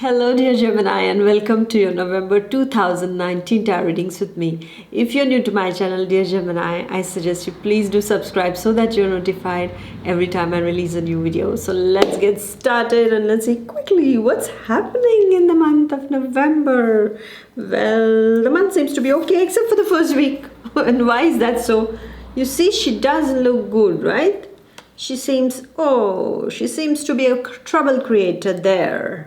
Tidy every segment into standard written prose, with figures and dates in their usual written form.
Hello, dear Gemini, and welcome to your November 2019 tarot readings with me. If you're new to my channel, dear Gemini, I suggest you please do subscribe so that you're notified every time I release a new video. So let's get started and let's see quickly what's happening in the month of November. Well, the month seems to be okay except for the first week. And why is that so? You see, she doesn't look good, right? She seems to be a trouble creator there.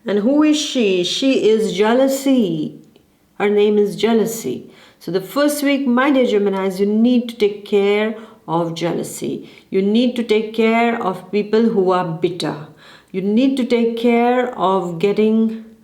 And who is she? She is jealousy. Her name is jealousy. So the first week, my dear Geminis, you need to take care of jealousy. You need to take care of people who are bitter. You need to take care of getting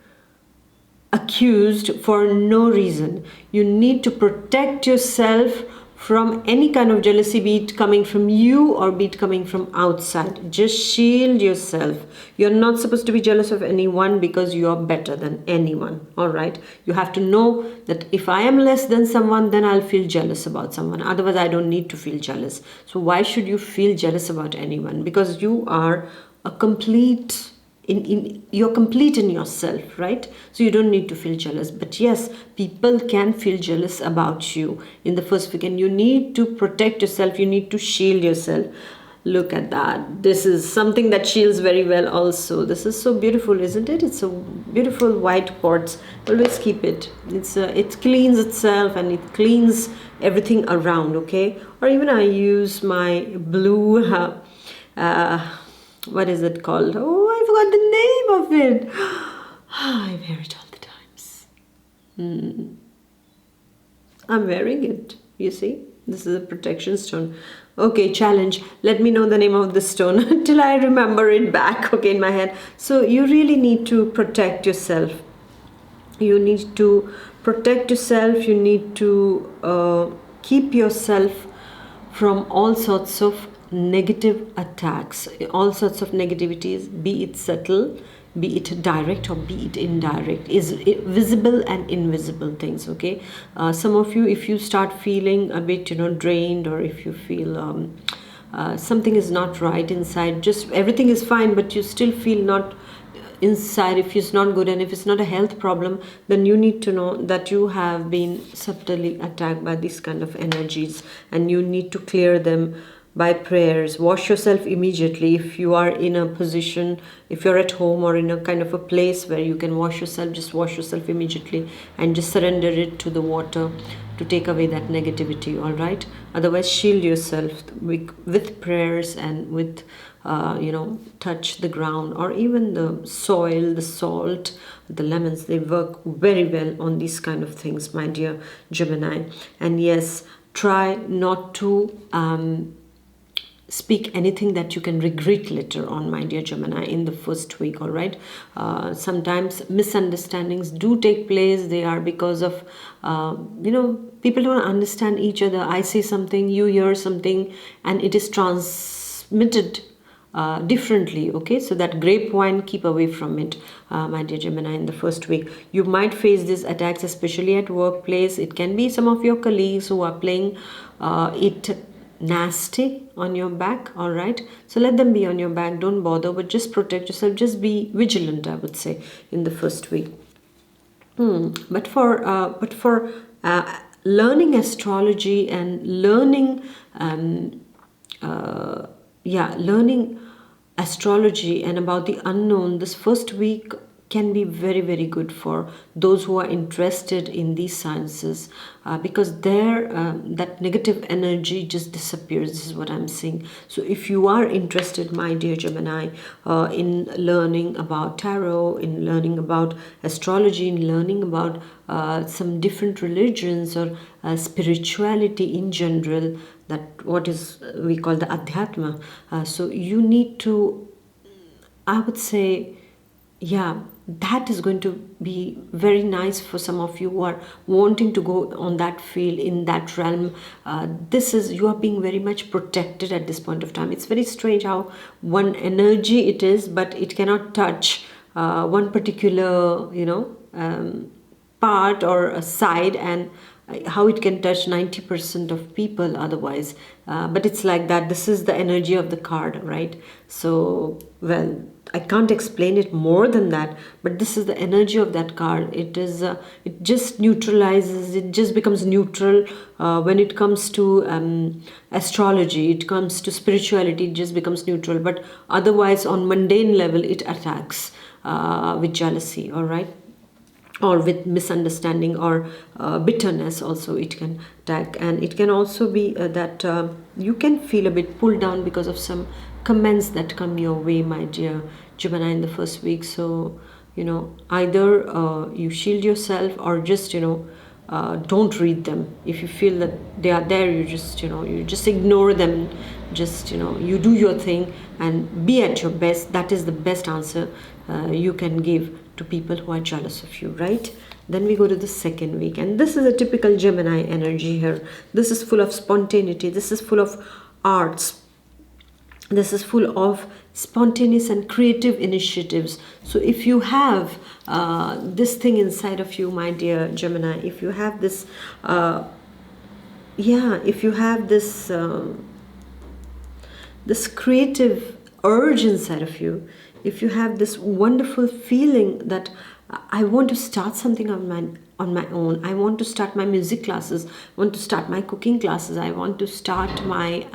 accused for no reason. You need to protect yourself from any kind of jealousy, be it coming from you or be it coming from outside. Just shield yourself. You're not supposed to be jealous of anyone because you are better than anyone. All right. You have to know that if I am less than someone, then I'll feel jealous about someone. Otherwise, I don't need to feel jealous. So why should you feel jealous about anyone? Because you are a complete you're complete in yourself, right? So you don't need to feel jealous. But yes, people can feel jealous about you in the first week, and you need to protect yourself. You need to shield yourself. Look at that. This is something that shields very well also. This is so beautiful, isn't it? It's a beautiful white quartz. Always keep it. It cleans itself and it cleans everything around, okay? Or even I use my blue what is it called? Oh, I forgot the name of it. I wear it all the times. I'm wearing it. You see? This is a protection stone. Okay, challenge. Let me know the name of the stone until I remember it back, okay, in my head. So you really need to protect yourself. You need to protect yourself. You need to keep yourself from all sorts of negative attacks, all sorts of negativities, be it subtle, be it direct or be it indirect, is visible and invisible things, okay? Some of you, if you start feeling a bit drained, or if you feel something is not right inside, just everything is fine but you still feel not inside, if it's not good and if it's not a health problem, then you need to know that you have been subtly attacked by these kind of energies, and you need to clear them by prayers. Wash yourself immediately. If you are in a position, if you're at home or in a kind of a place where you can wash yourself, just wash yourself immediately and just surrender it to the water to take away that negativity. All right. Otherwise, shield yourself with prayers and with touch the ground, or even the soil, the salt, the lemons. They work very well on these kind of things, my dear Gemini. And yes, try not to speak anything that you can regret later on, my dear Gemini, in the first week. All right. Sometimes misunderstandings do take place. They are because of people don't understand each other. I say something, you hear something, and it is transmitted differently, okay? So that grapevine, keep away from it, my dear Gemini, in the first week. You might face these attacks, especially at workplace. It can be some of your colleagues who are playing it nasty on your back. All right, so let them be on your back, don't bother, but just protect yourself. Just be vigilant, I would say, in the first week. But for learning astrology and learning learning astrology and about the unknown, this first week can be very, very good for those who are interested in these sciences, because there that negative energy just disappears. This is what I'm seeing. So if you are interested, my dear Gemini, in learning about tarot, in learning about astrology, in learning about some different religions or spirituality in general, that what is we call the adhyatma, so you need to, I would say, that is going to be very nice for some of you who are wanting to go on that field, in that realm. You are being very much protected at this point of time. It's very strange how one energy it is, but it cannot touch one particular part or a side, and how it can touch 90% of people otherwise. But it's like that. This is the energy of the card, right? So, well, I can't explain it more than that, but this is the energy of that card. It just neutralizes, it just becomes neutral when it comes to astrology, it comes to spirituality, it just becomes neutral. But otherwise, on mundane level, it attacks with jealousy, all right? Or with misunderstanding or bitterness also it can attack. And it can also be that you can feel a bit pulled down because of some comments that come your way, my dear Gemini, in the first week. So either you shield yourself, or just don't read them. If you feel that they are there, you just ignore them. Just you do your thing and be at your best. That is the best answer you can give to people who are jealous of you, right? Then we go to the second week, and this is a typical Gemini energy here. This is full of spontaneity, this is full of arts, this is full of spontaneous and creative initiatives. So if you have this thing inside of you, my dear Gemini, if you have this if you have this this creative urge inside of you, if you have this wonderful feeling that I want to start something on my own, I want to start my music classes, I want to start my cooking classes, I want to start my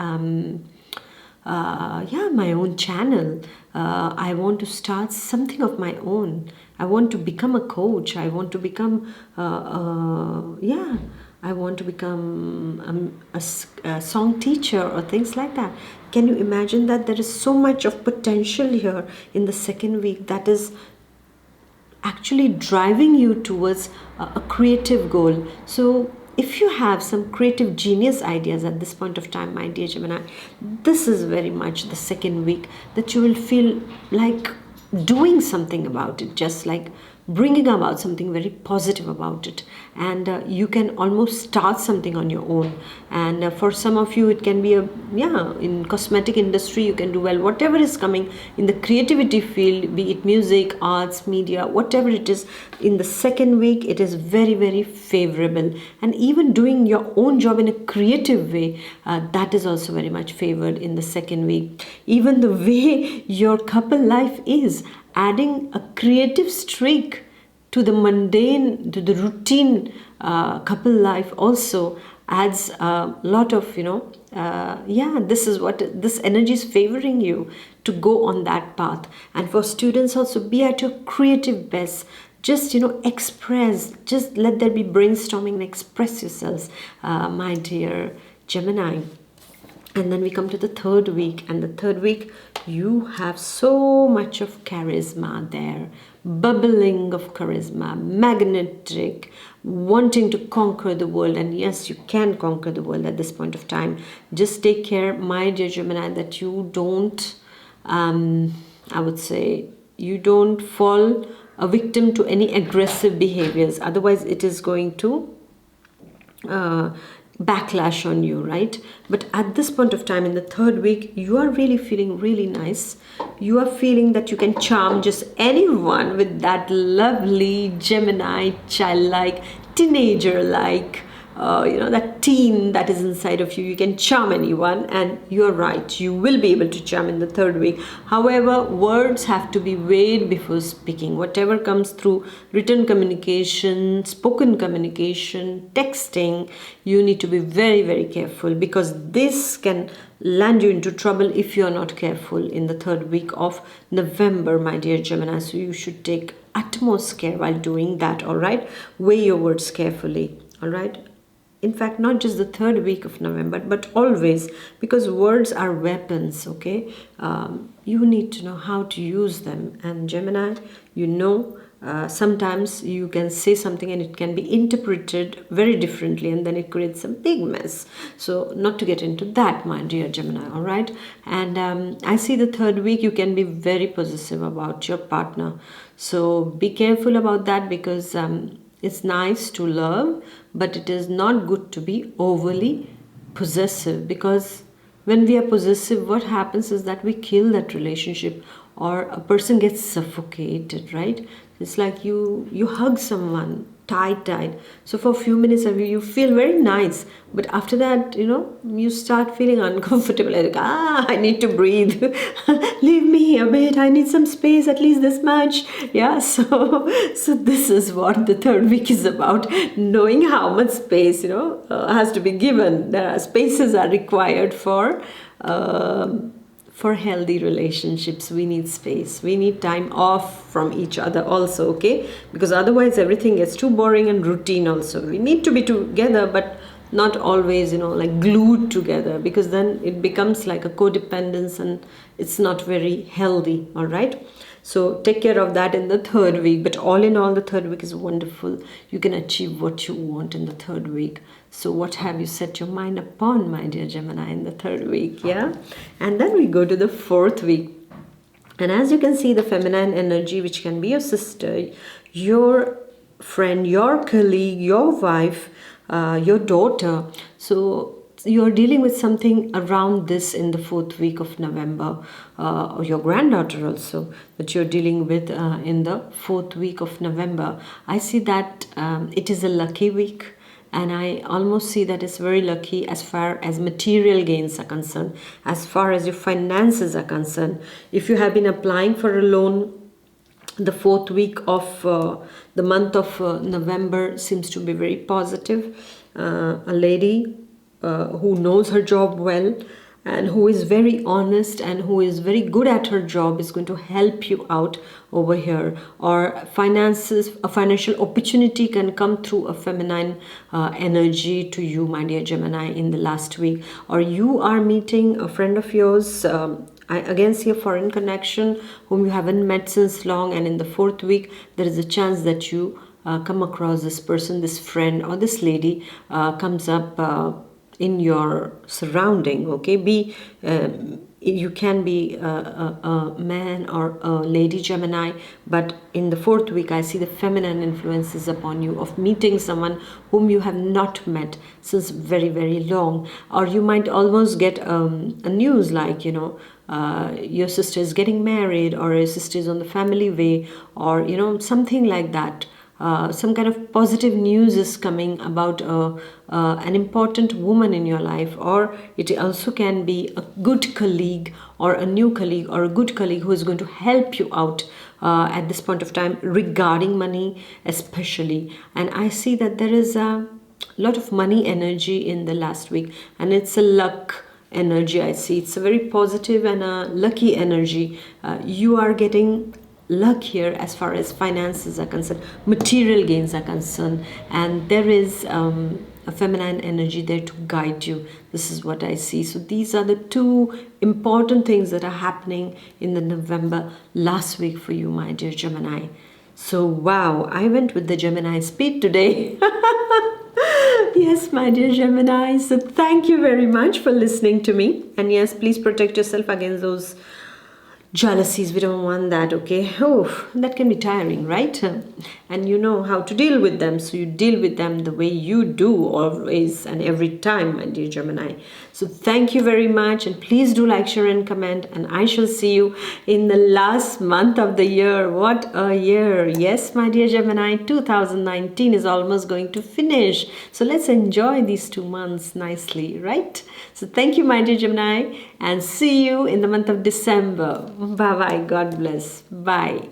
my own channel, I want to start something of my own, I want to become a coach, I want to become I want to become a song teacher or things like that. Can you imagine that? There is so much of potential here in the second week that is actually driving you towards a creative goal. So if you have some creative genius ideas at this point of time, my dear Gemini, this is very much the second week that you will feel like doing something about it, just like bringing about something very positive about it. And you can almost start something on your own. And for some of you, it can be in cosmetic industry, you can do well. Whatever is coming in the creativity field, be it music, arts, media, whatever it is, in the second week, it is very, very favorable. And even doing your own job in a creative way, that is also very much favored in the second week. Even the way your couple life is, adding a creative streak to the mundane, to the routine couple life also adds a lot of, this is what this energy is favoring you to go on that path. And for students also, be at your creative best. Just, express, just let there be brainstorming and express yourselves, my dear Gemini. And then we come to the third week, and the third week you have so much of charisma there, bubbling of charisma, magnetic, wanting to conquer the world. And yes, you can conquer the world at this point of time. Just take care, my dear Gemini, that you don't I would say you don't fall a victim to any aggressive behaviors. Otherwise it is going to backlash on you, right? But at this point of time in the third week, you are really feeling really nice. You are feeling that you can charm just anyone with that lovely Gemini, childlike, teenager-like, that teen that is inside of you. You can charm anyone, and you are right, you will be able to charm in the third week. However, words have to be weighed before speaking. Whatever comes through written communication, spoken communication, texting, you need to be very, very careful, because this can land you into trouble if you are not careful in the third week of November, my dear Gemini. So you should take utmost care while doing that, all right? Weigh your words carefully, all right? In fact, not just the third week of November, but always, because words are weapons, okay? You need to know how to use them. And Gemini, sometimes you can say something and it can be interpreted very differently, and then it creates a big mess. So not to get into that, my dear Gemini, all right? And I see the third week you can be very possessive about your partner. So be careful about that, because it's nice to love, but it is not good to be overly possessive, because when we are possessive, what happens is that we kill that relationship or a person gets suffocated, right? It's like you hug someone tight. So for a few minutes you feel very nice, but after that, you start feeling uncomfortable. Like, I need to breathe. Leave me a bit. I need some space, at least this much. Yeah. So this is what the third week is about. Knowing how much space has to be given. There are spaces are required for healthy relationships. We need space, we need time off from each other also, okay? Because otherwise everything gets too boring and routine. Also, we need to be together, but not always like glued together, because then it becomes like a codependence and it's not very healthy. All right, so take care of that in the third week. But all in all, the third week is wonderful. You can achieve what you want in the third week. So what have you set your mind upon, my dear Gemini, in the third week? Yeah. And then we go to the fourth week. And as you can see, the feminine energy, which can be your sister, your friend, your colleague, your wife, your daughter. So you're dealing with something around this in the fourth week of November, or your granddaughter also, that you're dealing with in the fourth week of November. I see that it is a lucky week. And I almost see that it's very lucky as far as material gains are concerned, as far as your finances are concerned. If you have been applying for a loan, the fourth week of the month of November seems to be very positive. A lady who knows her job well and who is very honest and who is very good at her job is going to help you out over here. Or finances, a financial opportunity can come through a feminine energy to you, my dear Gemini, in the last week. Or you are meeting a friend of yours. I again see a foreign connection whom you haven't met since long, and in the fourth week there is a chance that you come across this person, this friend or this lady comes up in your surrounding. Okay, you can be a man or a lady Gemini, but in the fourth week I see the feminine influences upon you of meeting someone whom you have not met since very, very long. Or you might almost get a news like your sister is getting married, or your sister is on the family way, or something like that. Some kind of positive news is coming about an important woman in your life. Or it also can be a good colleague or a new colleague or a good colleague who is going to help you out at this point of time regarding money especially. And I see that there is a lot of money energy in the last week, and it's a luck energy. I see it's a very positive and a lucky energy. You are getting luck here as far as finances are concerned, material gains are concerned, and there is a feminine energy there to guide you. This is what I see. So these are the two important things that are happening in the November last week for you, my dear Gemini. So wow, I went with the Gemini speed today. Yes, my dear Gemini. So thank you very much for listening to me. And yes, please protect yourself against those jealousies. We don't want that, okay? Oh, that can be tiring, right? And you know how to deal with them, so you deal with them the way you do always and every time, my dear Gemini. So thank you very much, and please do like, share and comment, and I shall see you in the last month of the year. What a year! Yes, my dear Gemini, 2019 is almost going to finish, so let's enjoy these 2 months nicely, right? So thank you, my dear Gemini, and see you in the month of December. Bye bye. God bless. Bye.